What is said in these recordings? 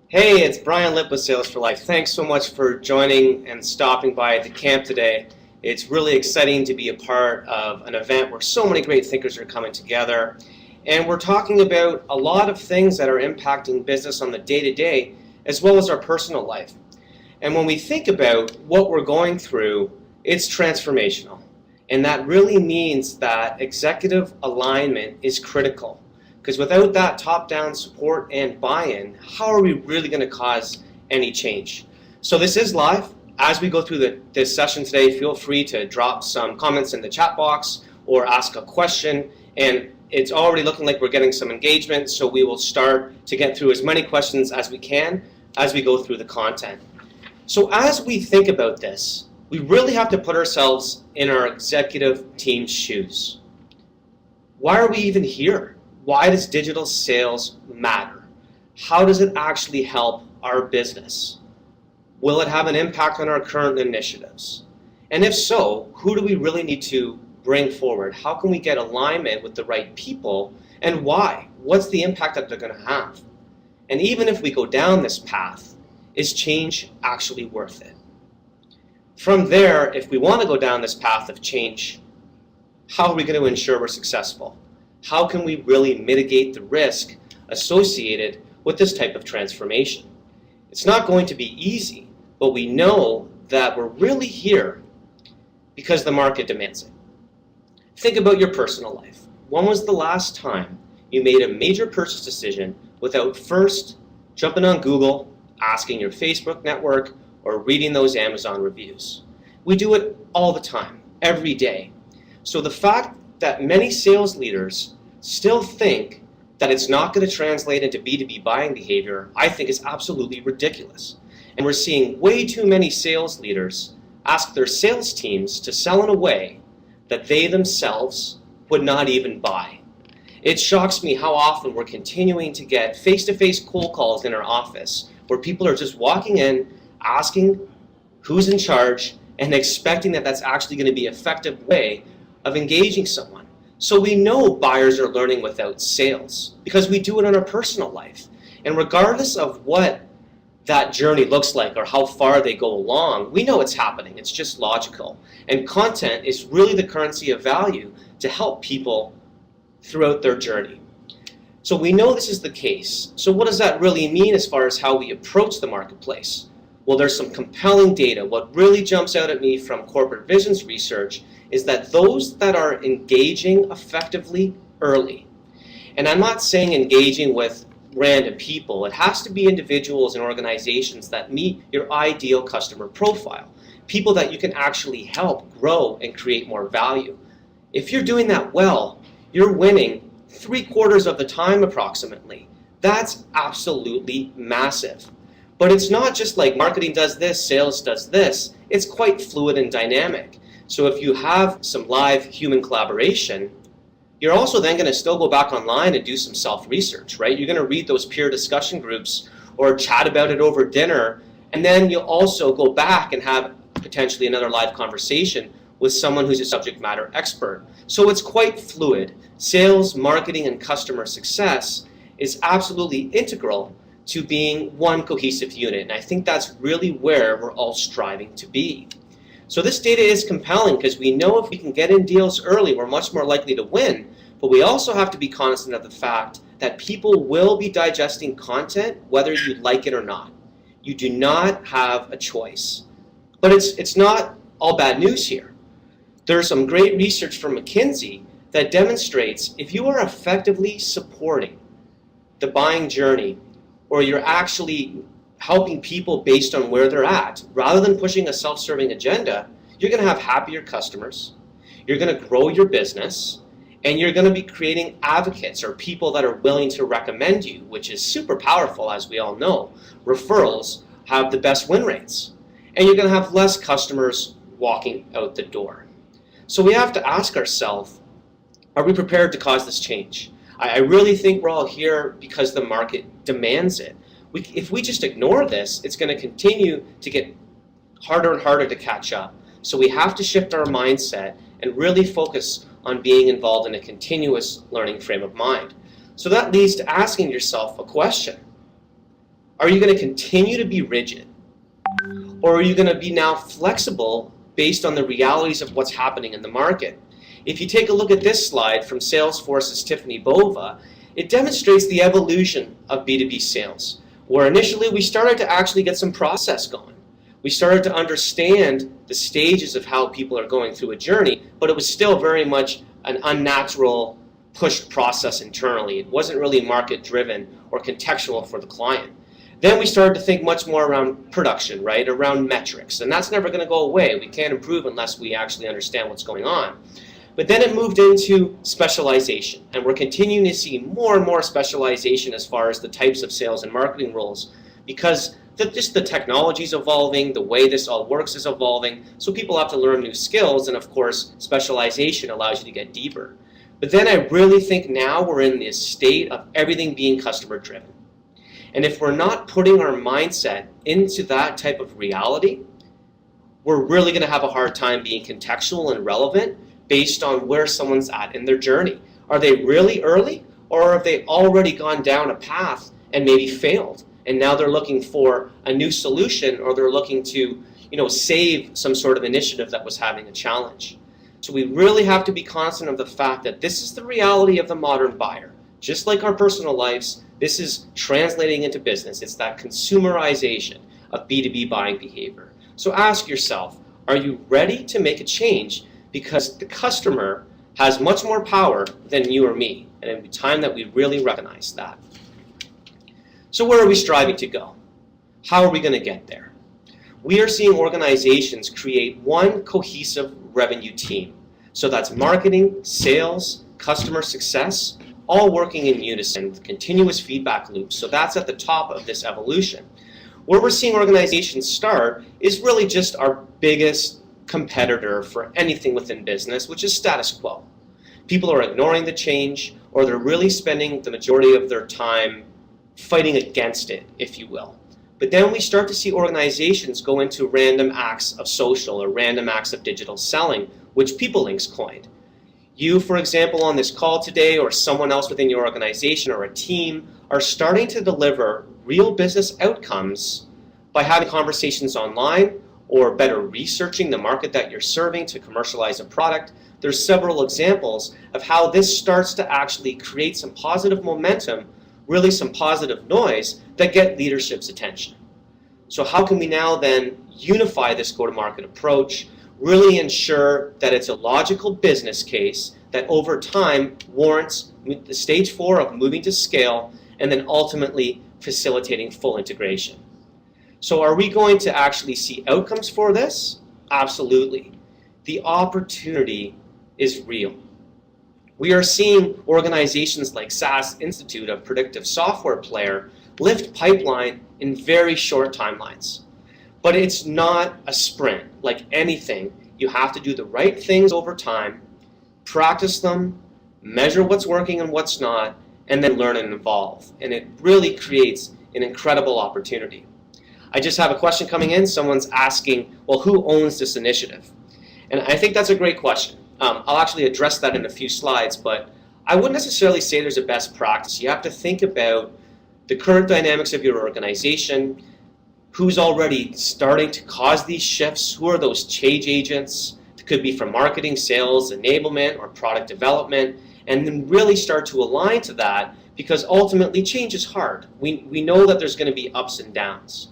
Hey, it's Brian Lipp with Sales for Life. Thanks so much for joining and stopping by at the camp today. It's really exciting to be a part of an event where so many great thinkers are coming together. And we're talking about a lot of things that are impacting business on the day-to-day as well as our personal life. And when we think about what we're going through, it's transformational. And that really means that executive alignment is critical. Because without that top-down support and buy-in, how are we really going to cause any change? So this is live. As we go through this session today, feel free to drop some comments in the chat box or ask a question. And it's already looking like we're getting some engagement, so we will start to get through as many questions as we can as we go through the content. So as we think about this, we really have to put ourselves in our executive team's shoes. Why are we even here? Why does digital sales matter? How does it actually help our business? Will it have an impact on our current initiatives? And if so, who do we really need to bring forward? How can we get alignment with the right people, and why? What's the impact that they're going to have? And even if we go down this path, is change actually worth it? From there, if we want to go down this path of change, how are we going to ensure we're successful? How can we really mitigate the risk associated with this type of transformation? It's not going to be easy, but we know that we're really here because the market demands it. Think about your personal life. When was the last time you made a major purchase decision without first jumping on Google, asking your Facebook network, or reading those Amazon reviews? We do it all the time, every day. So the fact that many sales leaders still think that it's not going to translate into B2B buying behavior, I think is absolutely ridiculous. And we're seeing way too many sales leaders ask their sales teams to sell in a way that they themselves would not even buy. It shocks me how often we're continuing to get face-to-face cold calls in our office where people are just walking in, asking who's in charge, and expecting that that's actually going to be an effective way of engaging someone. So we know buyers are learning without sales because we do it in our personal life. And regardless of what that journey looks like or how far they go along, we know it's happening. It's just logical. And content is really the currency of value to help people throughout their journey. So we know this is the case. So what does that really mean as far as how we approach the marketplace? Well, there's some compelling data. What really jumps out at me from Corporate Visions research is that those that are engaging effectively early, and I'm not saying engaging with random people, it has to be individuals and organizations that meet your ideal customer profile, people that you can actually help grow and create more value. If you're doing that well, you're winning 3/4 of the time approximately. That's absolutely massive. But it's not just like marketing does this, sales does this. It's quite fluid and dynamic. So if you have some live human collaboration, you're also then going to still go back online and do some self-research, right? You're going to read those peer discussion groups or chat about it over dinner, and then you'll also go back and have potentially another live conversation with someone who's a subject matter expert. So it's quite fluid. Sales, marketing, and customer success is absolutely integral to being one cohesive unit. And I think that's really where we're all striving to be. So this data is compelling because we know if we can get in deals early, we're much more likely to win. But we also have to be cognizant of the fact that people will be digesting content whether you like it or not. You do not have a choice. But it's not all bad news here. There's some great research from McKinsey that demonstrates if you are effectively supporting the buying journey, or you're actually helping people based on where they're at, rather than pushing a self-serving agenda, you're going to have happier customers, you're going to grow your business, and you're going to be creating advocates or people that are willing to recommend you, which is super powerful, as we all know. Referrals have the best win rates, and you're going to have less customers walking out the door. So we have to ask ourselves, are we prepared to cause this change? I really think we're all here because the market demands it. If we just ignore this, it's going to continue to get harder and harder to catch up. So we have to shift our mindset and really focus on being involved in a continuous learning frame of mind. So that leads to asking yourself a question. Are you going to continue to be rigid? Or are you going to be now flexible based on the realities of what's happening in the market? If you take a look at this slide from Salesforce's Tiffany Bova, it demonstrates the evolution of B2B sales, where initially we started to actually get some process going. We started to understand the stages of how people are going through a journey, but it was still very much an unnatural pushed process internally. It wasn't really market driven or contextual for the client. Then we started to think much more around production, right? Around metrics, and that's never going to go away. We can't improve unless we actually understand what's going on. But then it moved into specialization, and we're continuing to see more and more specialization as far as the types of sales and marketing roles, because just the technology is evolving, the way this all works is evolving, so people have to learn new skills, and of course, specialization allows you to get deeper. But then I really think now we're in this state of everything being customer driven. And if we're not putting our mindset into that type of reality, we're really going to have a hard time being contextual and relevant based on where someone's at in their journey. Are they really early, or have they already gone down a path and maybe failed? And now they're looking for a new solution, or they're looking to, save some sort of initiative that was having a challenge. So we really have to be conscious of the fact that this is the reality of the modern buyer. Just like our personal lives, this is translating into business. It's that consumerization of B2B buying behavior. So ask yourself, are you ready to make a change? Because the customer has much more power than you or me. And it'll be time that we really recognize that. So where are we striving to go? How are we going to get there? We are seeing organizations create one cohesive revenue team. So that's marketing, sales, customer success, all working in unison with continuous feedback loops. So that's at the top of this evolution. Where we're seeing organizations start is really just our biggest competitor for anything within business, which is status quo. People are ignoring the change, or they're really spending the majority of their time fighting against it, if you will. But then we start to see organizations go into random acts of social or random acts of digital selling, which PeopleLink's coined. You, for example, on this call today, or someone else within your organization or a team, are starting to deliver real business outcomes by having conversations online or better researching the market that you're serving to commercialize a product. There's several examples of how this starts to actually create some positive momentum, really some positive noise that get leadership's attention. So how can we now then unify this go-to-market approach, really ensure that it's a logical business case that over time warrants the stage 4 of moving to scale and then ultimately facilitating full integration. So are we going to actually see outcomes for this? Absolutely. The opportunity is real. We are seeing organizations like SaaS Institute, a predictive software player, lift pipeline in very short timelines. But it's not a sprint. Like anything, you have to do the right things over time, practice them, measure what's working and what's not, and then learn and evolve. And it really creates an incredible opportunity. I just have a question coming in. Someone's asking, well, who owns this initiative? And I think that's a great question. I'll actually address that in a few slides, but I wouldn't necessarily say there's a best practice. You have to think about the current dynamics of your organization, who's already starting to cause these shifts, who are those change agents. It could be from marketing, sales, enablement, or product development, and then really start to align to that, because ultimately change is hard. We know that there's going to be ups and downs.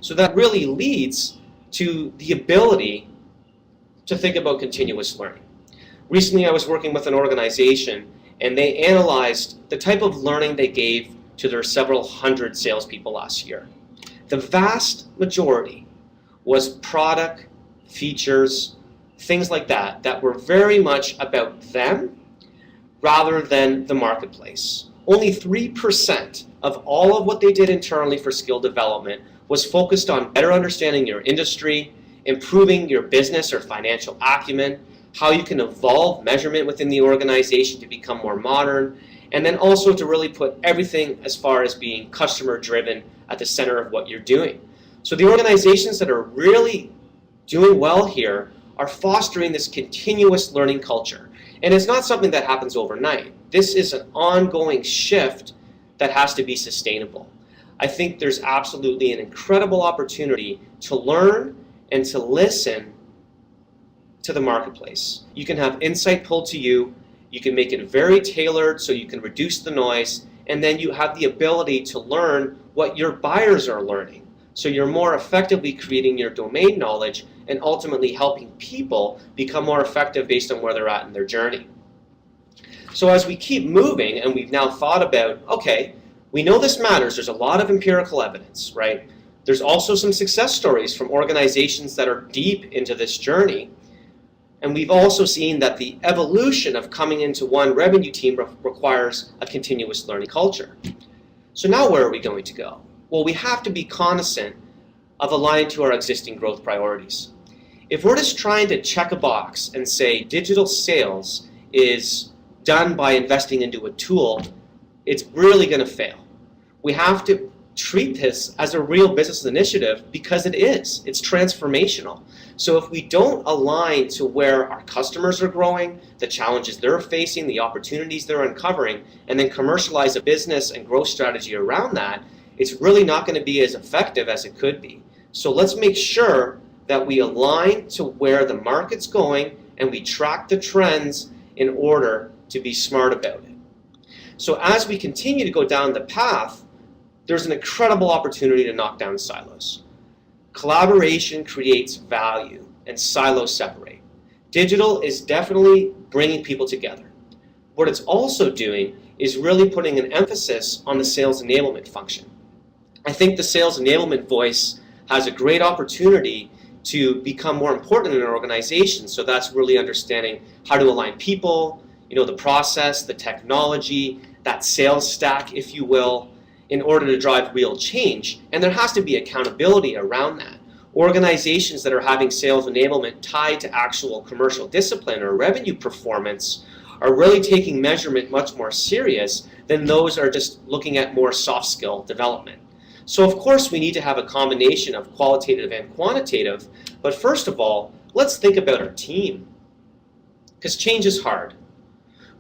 So that really leads to the ability to think about continuous learning. Recently I was working with an organization, and they analyzed the type of learning they gave to their several hundred salespeople last year. The vast majority was product, features, things like that, that were very much about them rather than the marketplace. Only 3% of all of what they did internally for skill development was focused on better understanding your industry, improving your business or financial acumen, how you can evolve measurement within the organization to become more modern, and then also to really put everything as far as being customer driven at the center of what you're doing. So the organizations that are really doing well here are fostering this continuous learning culture. And it's not something that happens overnight. This is an ongoing shift that has to be sustainable. I think there's absolutely an incredible opportunity to learn and to listen to the marketplace. You can have insight pulled to you, you can make it very tailored so you can reduce the noise, and then you have the ability to learn what your buyers are learning. So you're more effectively creating your domain knowledge and ultimately helping people become more effective based on where they're at in their journey. So as we keep moving and we've now thought about, okay, we know this matters, there's a lot of empirical evidence, right? There's also some success stories from organizations that are deep into this journey. And we've also seen that the evolution of coming into one revenue team requires a continuous learning culture. So now where are we going to go? Well, we have to be cognizant of aligning to our existing growth priorities. If we're just trying to check a box and say digital sales is done by investing into a tool, it's really going to fail. We have to treat this as a real business initiative because it is. It's transformational. So if we don't align to where our customers are growing, the challenges they're facing, the opportunities they're uncovering, and then commercialize a business and growth strategy around that, it's really not going to be as effective as it could be. So let's make sure that we align to where the market's going and we track the trends in order to be smart about it. So as we continue to go down the path, there's an incredible opportunity to knock down silos. Collaboration creates value and silos separate. Digital is definitely bringing people together. What it's also doing is really putting an emphasis on the sales enablement function. I think the sales enablement voice has a great opportunity to become more important in an organization. So that's really understanding how to align people, the process, the technology, that sales stack, if you will, in order to drive real change. And there has to be accountability around that. Organizations that are having sales enablement tied to actual commercial discipline or revenue performance are really taking measurement much more serious than those are just looking at more soft skill development. So of course we need to have a combination of qualitative and quantitative, but first of all, let's think about our team. Because change is hard.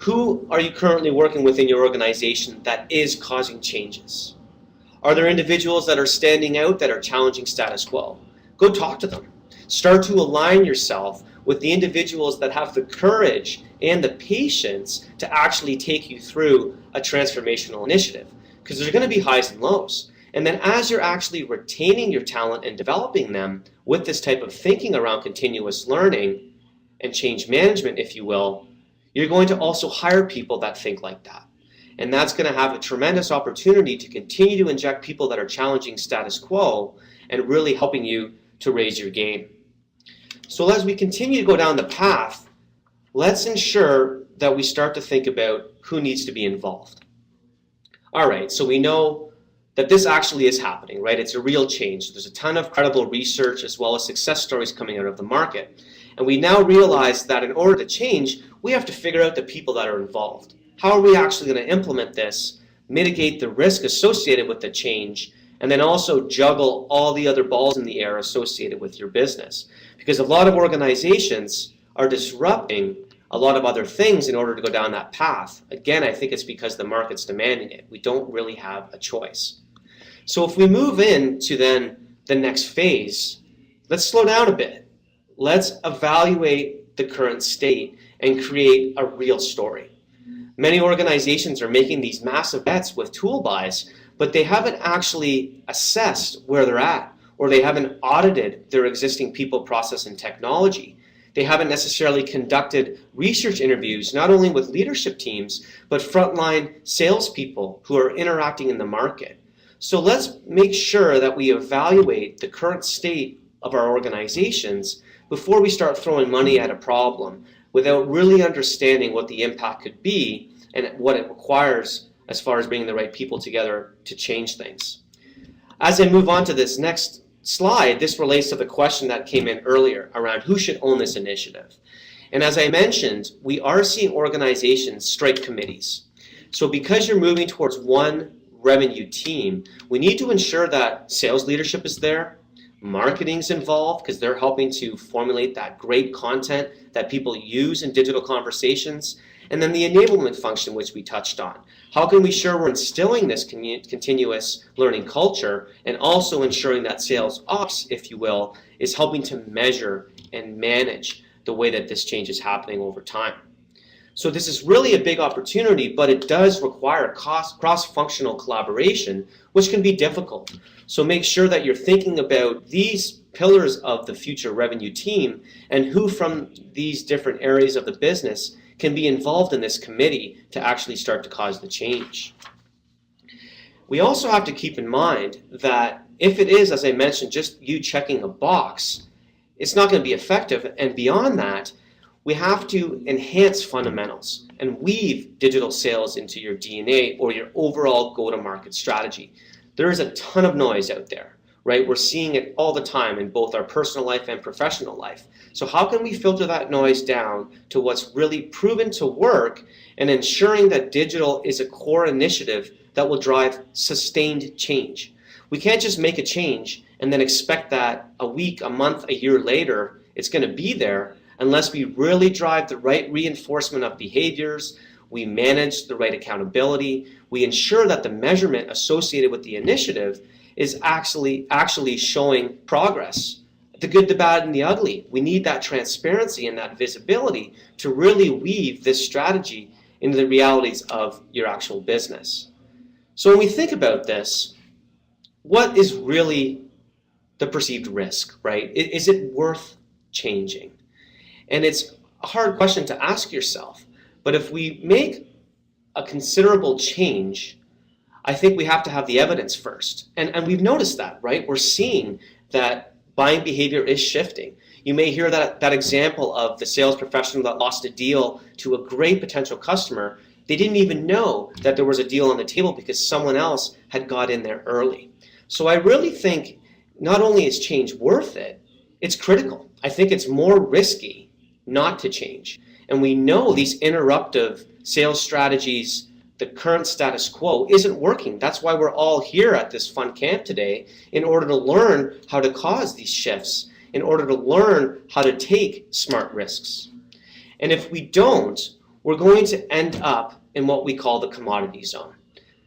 Who are you currently working with in your organization that is causing changes? Are there individuals that are standing out that are challenging status quo? Go talk to them. Start to align yourself with the individuals that have the courage and the patience to actually take you through a transformational initiative, because there's going to be highs and lows. And then as you're actually retaining your talent and developing them with this type of thinking around continuous learning and change management, if you will, you're going to also hire people that think like that. And that's going to have a tremendous opportunity to continue to inject people that are challenging status quo and really helping you to raise your game. So as we continue to go down the path, let's ensure that we start to think about who needs to be involved. All right, so we know that this actually is happening, right? It's a real change. There's a ton of credible research as well as success stories coming out of the market. And we now realize that in order to change, we have to figure out the people that are involved. How are we actually going to implement this, mitigate the risk associated with the change, and then also juggle all the other balls in the air associated with your business? Because a lot of organizations are disrupting a lot of other things in order to go down that path. Again, I think it's because the market's demanding it. We don't really have a choice. So if we move into then the next phase, let's slow down a bit. Let's evaluate the current state and create a real story. Many organizations are making these massive bets with tool buys, but they haven't actually assessed where they're at, or they haven't audited their existing people, process, and technology. They haven't necessarily conducted research interviews, not only with leadership teams, but frontline salespeople who are interacting in the market. So let's make sure that we evaluate the current state of our organizations before we start throwing money at a problem without really understanding what the impact could be and what it requires as far as bringing the right people together to change things. As I move on to this next slide, this relates to the question that came in earlier around who should own this initiative. And as I mentioned, we are seeing organizations strike committees. So because you're moving towards one revenue team, we need to ensure that sales leadership is there, marketing's involved because they're helping to formulate that great content that people use in digital conversations, And then the enablement function, which we touched on. How can we ensure we're instilling this continuous learning culture and also ensuring that sales ops, if you will, is helping to measure and manage the way that this change is happening over time. So this is really a big opportunity, but it does require cross-functional collaboration, which can be difficult. So make sure that you're thinking about these pillars of the future revenue team and who from these different areas of the business can be involved in this committee to actually start to cause the change. We also have to keep in mind that if it is, as I mentioned, just you checking a box, it's not going to be effective. And beyond that, we have to enhance fundamentals and weave digital sales into your DNA or your overall go-to-market strategy. There is a ton of noise out there, right? We're seeing it all the time in both our personal life and professional life. So how can we filter that noise down to what's really proven to work and ensuring that digital is a core initiative that will drive sustained change? We can't just make a change and then expect that a week, a month, a year later, it's going to be there unless we really drive the right reinforcement of behaviors, we manage the right accountability, we ensure that the measurement associated with the initiative is actually showing progress. The good, the bad, and the ugly. We need that transparency and that visibility to really weave this strategy into the realities of your actual business. So when we think about this, what is really the perceived risk, right? Is it worth changing? And it's a hard question to ask yourself. But if we make a considerable change, I think we have to have the evidence first. And we've noticed that, right? We're seeing that buying behavior is shifting. You may hear that example of the sales professional that lost a deal to a great potential customer. They didn't even know that there was a deal on the table because someone else had got in there early. So I really think not only is change worth it, it's critical. I think it's more risky not to change. And we know these interruptive sales strategies, the current status quo isn't working. That's why we're all here at this fun camp today, in order to learn how to cause these shifts, in order to learn how to take smart risks. And if we don't, we're going to end up in what we call the commodity zone.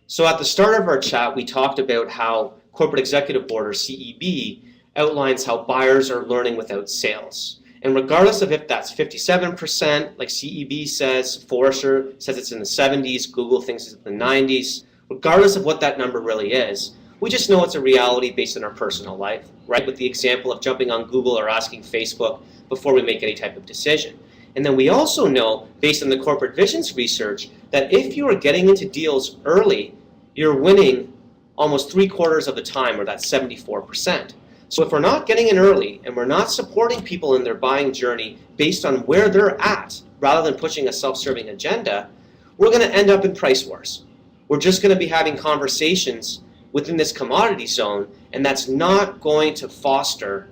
So at the start of our chat, we talked about how Corporate Executive Board, or CEB, outlines how buyers are learning without sales. And regardless of if that's 57%, like CEB says, Forrester says it's in the 70s, Google thinks it's in the 90s, regardless of what that number really is, we just know it's a reality based on our personal life, right? With the example of jumping on Google or asking Facebook before we make any type of decision. And then we also know, based on the corporate visions research, that if you are getting into deals early, you're winning almost 3/4 of the time, or that's 74%. So if we're not getting in early and we're not supporting people in their buying journey based on where they're at, rather than pushing a self-serving agenda, we're going to end up in price wars. We're just going to be having conversations within this commodity zone, and that's not going to foster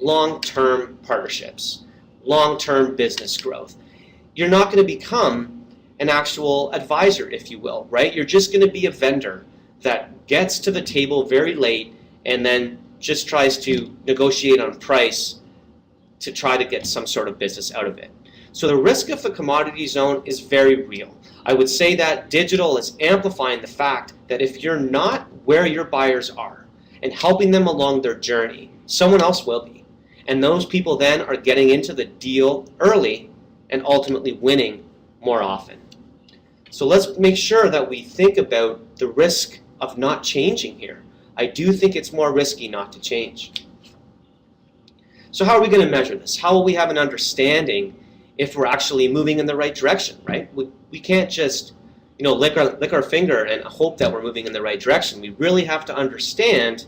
long-term partnerships, long-term business growth. You're not going to become an actual advisor, if you will, right? You're just going to be a vendor that gets to the table very late and then just tries to negotiate on price to try to get some sort of business out of it. So the risk of the commodity zone is very real. I would say that digital is amplifying the fact that if you're not where your buyers are and helping them along their journey, someone else will be. And those people then are getting into the deal early and ultimately winning more often. So let's make sure that we think about the risk of not changing here. I do think it's more risky not to change. So how are we going to measure this? How will we have an understanding if we're actually moving in the right direction, right? We can't just, lick our finger and hope that we're moving in the right direction. We really have to understand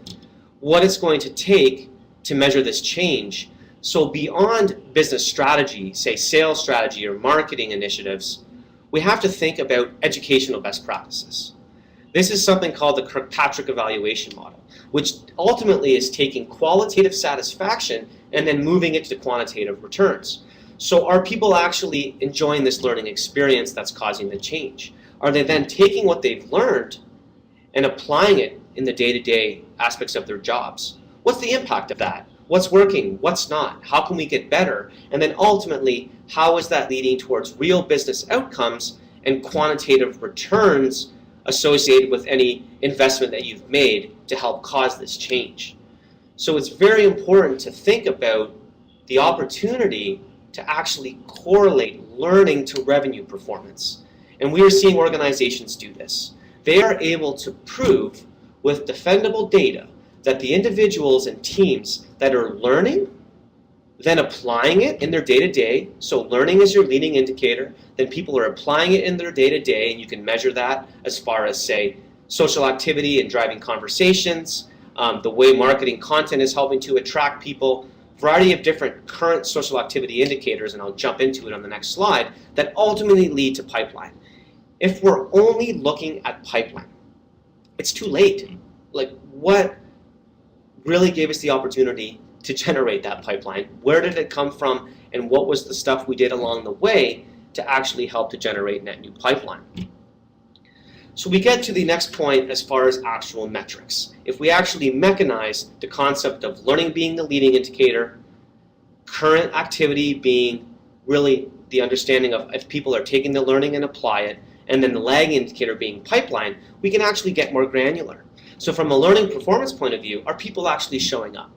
what it's going to take to measure this change. So beyond business strategy, say sales strategy or marketing initiatives, we have to think about educational best practices. This is something called the Kirkpatrick evaluation model, which ultimately is taking qualitative satisfaction and then moving it to quantitative returns. So are people actually enjoying this learning experience that's causing the change? Are they then taking what they've learned and applying it in the day-to-day aspects of their jobs? What's the impact of that? What's working? What's not? How can we get better? And then ultimately, how is that leading towards real business outcomes and quantitative returns associated with any investment that you've made to help cause this change? So it's very important to think about the opportunity to actually correlate learning to revenue performance. And we are seeing organizations do this. They are able to prove with defendable data that the individuals and teams that are learning, then applying it in their day-to-day, so learning is your leading indicator, then people are applying it in their day-to-day, and you can measure that as far as, say, social activity and driving conversations, the way marketing content is helping to attract people, variety of different current social activity indicators, and I'll jump into it on the next slide, that ultimately lead to pipeline. If we're only looking at pipeline, it's too late. Like, what really gave us the opportunity to generate that pipeline? Where did it come from, and what was the stuff we did along the way to actually help to generate net new pipeline? So we get to the next point as far as actual metrics. If we actually mechanize the concept of learning being the leading indicator, current activity being really the understanding of if people are taking the learning and apply it, and then the lagging indicator being pipeline, we can actually get more granular. So from a learning performance point of view, are people actually showing up?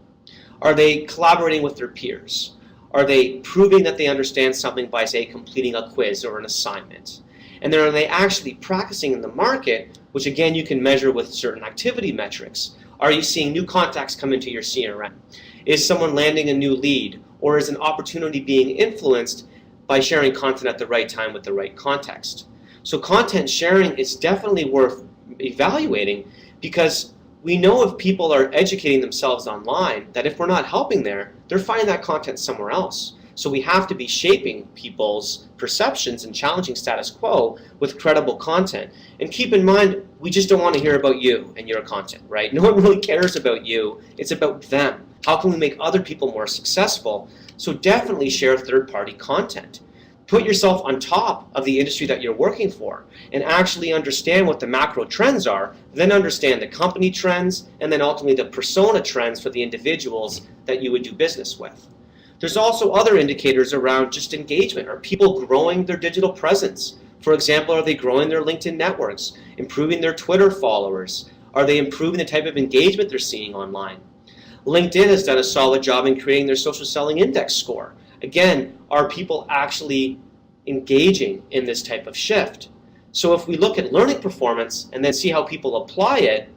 Are they collaborating with their peers? Are they proving that they understand something by, say, completing a quiz or an assignment? And then are they actually practicing in the market, which again you can measure with certain activity metrics? Are you seeing new contacts come into your CRM? Is someone landing a new lead? Or is an opportunity being influenced by sharing content at the right time with the right context? So content sharing is definitely worth evaluating, because we know if people are educating themselves online, that if we're not helping there, they're finding that content somewhere else. So we have to be shaping people's perceptions and challenging status quo with credible content. And keep in mind, we just don't want to hear about you and your content, right? No one really cares about you. It's about them. How can we make other people more successful? So definitely share third-party content. Put yourself on top of the industry that you're working for and actually understand what the macro trends are, then understand the company trends, and then ultimately the persona trends for the individuals that you would do business with. There's also other indicators around just engagement. Are people growing their digital presence? For example, are they growing their LinkedIn networks, improving their Twitter followers? Are they improving the type of engagement they're seeing online? LinkedIn has done a solid job in creating their social selling index score. Again, are people actually engaging in this type of shift? So if we look at learning performance and then see how people apply it,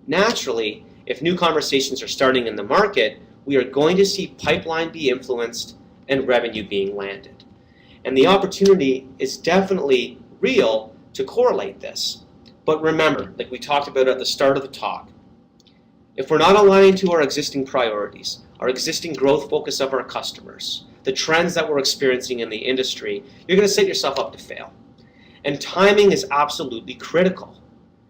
naturally, if new conversations are starting in the market, we are going to see pipeline be influenced and revenue being landed. And the opportunity is definitely real to correlate this. But remember, like we talked about at the start of the talk, if we're not aligning to our existing priorities, our existing growth focus of our customers, the trends that we're experiencing in the industry, you're going to set yourself up to fail. And timing is absolutely critical.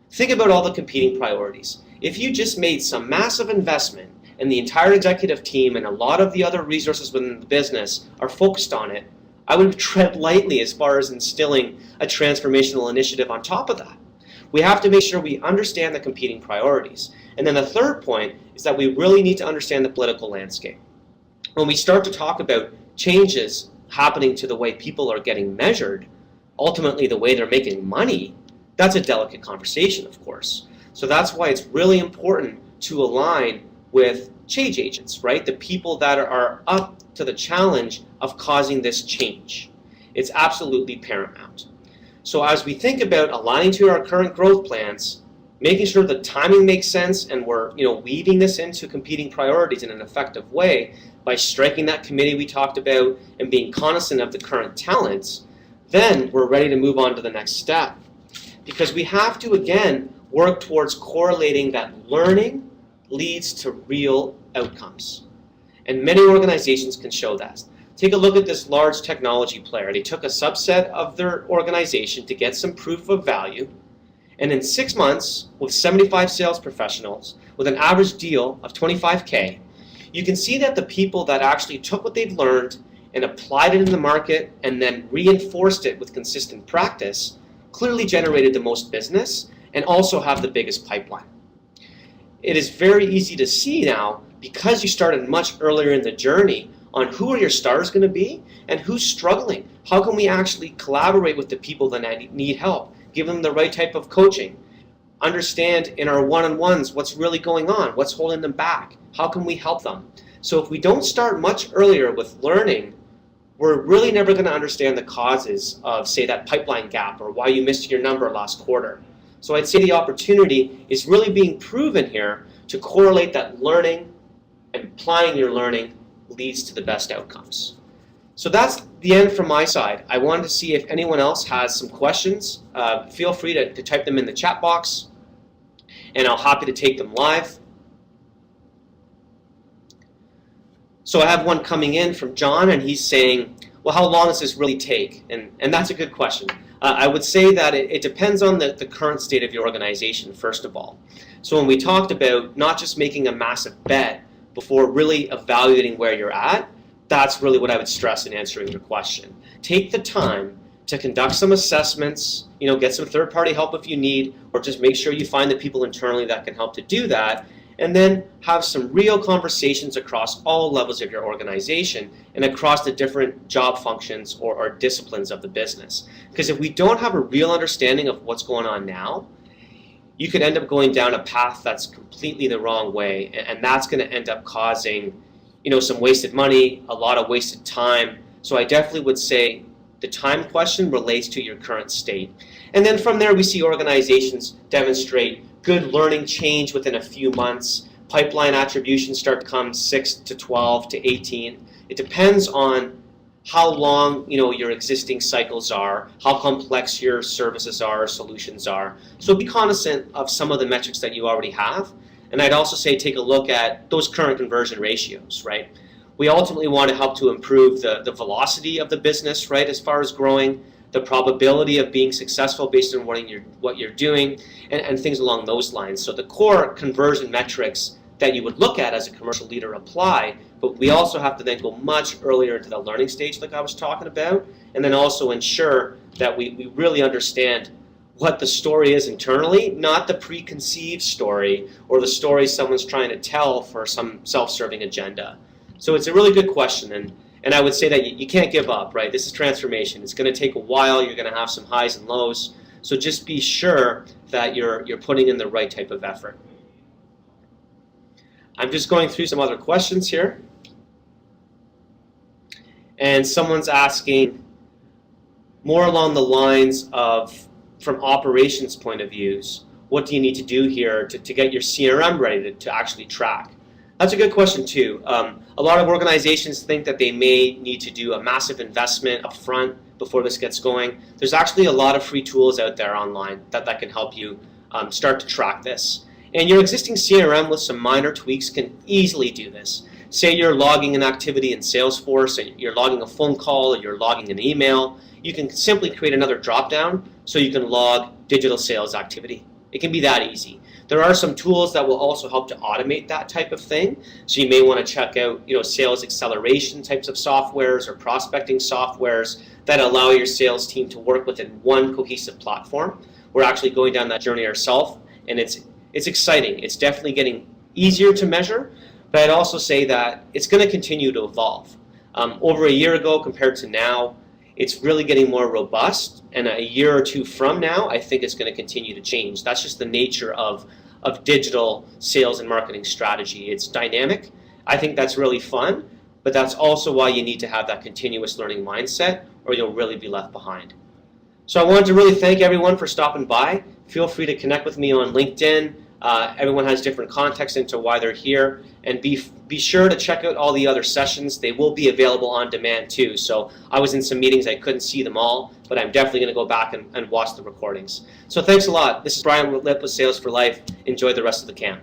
Think about all the competing priorities. If you just made some massive investment and the entire executive team and a lot of the other resources within the business are focused on it, I would tread lightly as far as instilling a transformational initiative on top of that. We have to make sure we understand the competing priorities. And then the third point is that we really need to understand the political landscape. When we start to talk about changes happening to the way people are getting measured, ultimately the way they're making money, that's a delicate conversation, of course. So that's why it's really important to align with change agents, right? The people that are up to the challenge of causing this change. It's absolutely paramount. So as we think about aligning to our current growth plans, making sure the timing makes sense and we're weaving this into competing priorities in an effective way by striking that committee we talked about and being cognizant of the current talents, then we're ready to move on to the next step. Because we have to, again, work towards correlating that learning leads to real outcomes. And many organizations can show that. Take a look at this large technology player. They took a subset of their organization to get some proof of value, and in 6 months, with 75 sales professionals, with an average deal of $25K, you can see that the people that actually took what they've learned and applied it in the market and then reinforced it with consistent practice clearly generated the most business and also have the biggest pipeline. It is very easy to see now because you started much earlier in the journey on who are your stars going to be and who's struggling. How can we actually collaborate with the people that need help? Give them the right type of coaching. Understand in our one-on-ones what's really going on, what's holding them back. How can we help them? So if we don't start much earlier with learning, we're really never going to understand the causes of, say, that pipeline gap or why you missed your number last quarter. So I'd say the opportunity is really being proven here to correlate that learning and applying your learning leads to the best outcomes. So that's the end from my side. I wanted to see if anyone else has some questions. Feel free to type them in the chat box, and I'm happy to take them live. So I have one coming in from John, and he's saying, well, how long does this really take? And that's a good question. I would say that it depends on the current state of your organization, first of all. So when we talked about not just making a massive bet before really evaluating where you're at, that's really what I would stress in answering your question. Take the time to conduct some assessments, get some third-party help if you need, or just make sure you find the people internally that can help to do that, and then have some real conversations across all levels of your organization and across the different job functions or disciplines of the business. Because if we don't have a real understanding of what's going on now, you could end up going down a path that's completely the wrong way, and that's going to end up causing some wasted money, a lot of wasted time. So I definitely would say the time question relates to your current state. And then from there, we see organizations demonstrate good learning change within a few months. Pipeline attributions start to come 6 to 12 to 18. It depends on how long your existing cycles are, how complex your services are, solutions are. So be cognizant of some of the metrics that you already have. And I'd also say take a look at those current conversion ratios, right? We ultimately want to help to improve the velocity of the business, right, as far as growing, the probability of being successful based on what you're doing, and things along those lines. So the core conversion metrics that you would look at as a commercial leader apply, but we also have to then go much earlier into the learning stage like I was talking about, and then also ensure that we really understand what the story is internally, not the preconceived story or the story someone's trying to tell for some self-serving agenda. So it's a really good question, and I would say that you can't give up, right? This is transformation. It's going to take a while. You're going to have some highs and lows. So just be sure that you're putting in the right type of effort. I'm just going through some other questions here. And someone's asking more along the lines of, from operations point of views, what do you need to do here to get your CRM ready to actually track? That's a good question too. A lot of organizations think that they may need to do a massive investment up front before this gets going. There's actually a lot of free tools out there online that can help you start to track this. And your existing CRM with some minor tweaks can easily do this. Say you're logging an activity in Salesforce, and you're logging a phone call, or you're logging an email. You can simply create another drop-down so you can log digital sales activity. It can be that easy. There are some tools that will also help to automate that type of thing. So you may want to check out, sales acceleration types of softwares or prospecting softwares that allow your sales team to work within one cohesive platform. We're actually going down that journey ourselves, and it's exciting. It's definitely getting easier to measure, but I'd also say that it's going to continue to evolve. Over a year ago compared to now, it's really getting more robust, and a year or two from now, I think it's going to continue to change. That's just the nature of digital sales and marketing strategy. It's dynamic. I think that's really fun, but that's also why you need to have that continuous learning mindset, or you'll really be left behind. So I wanted to really thank everyone for stopping by. Feel free to connect with me on LinkedIn. Everyone has different context into why they're here, and be sure to check out all the other sessions. They will be available on demand too. So I was in some meetings, I couldn't see them all, but I'm definitely going to go back and watch the recordings. So thanks a lot. This is Brian with Lipp with Sales for Life. Enjoy the rest of the camp.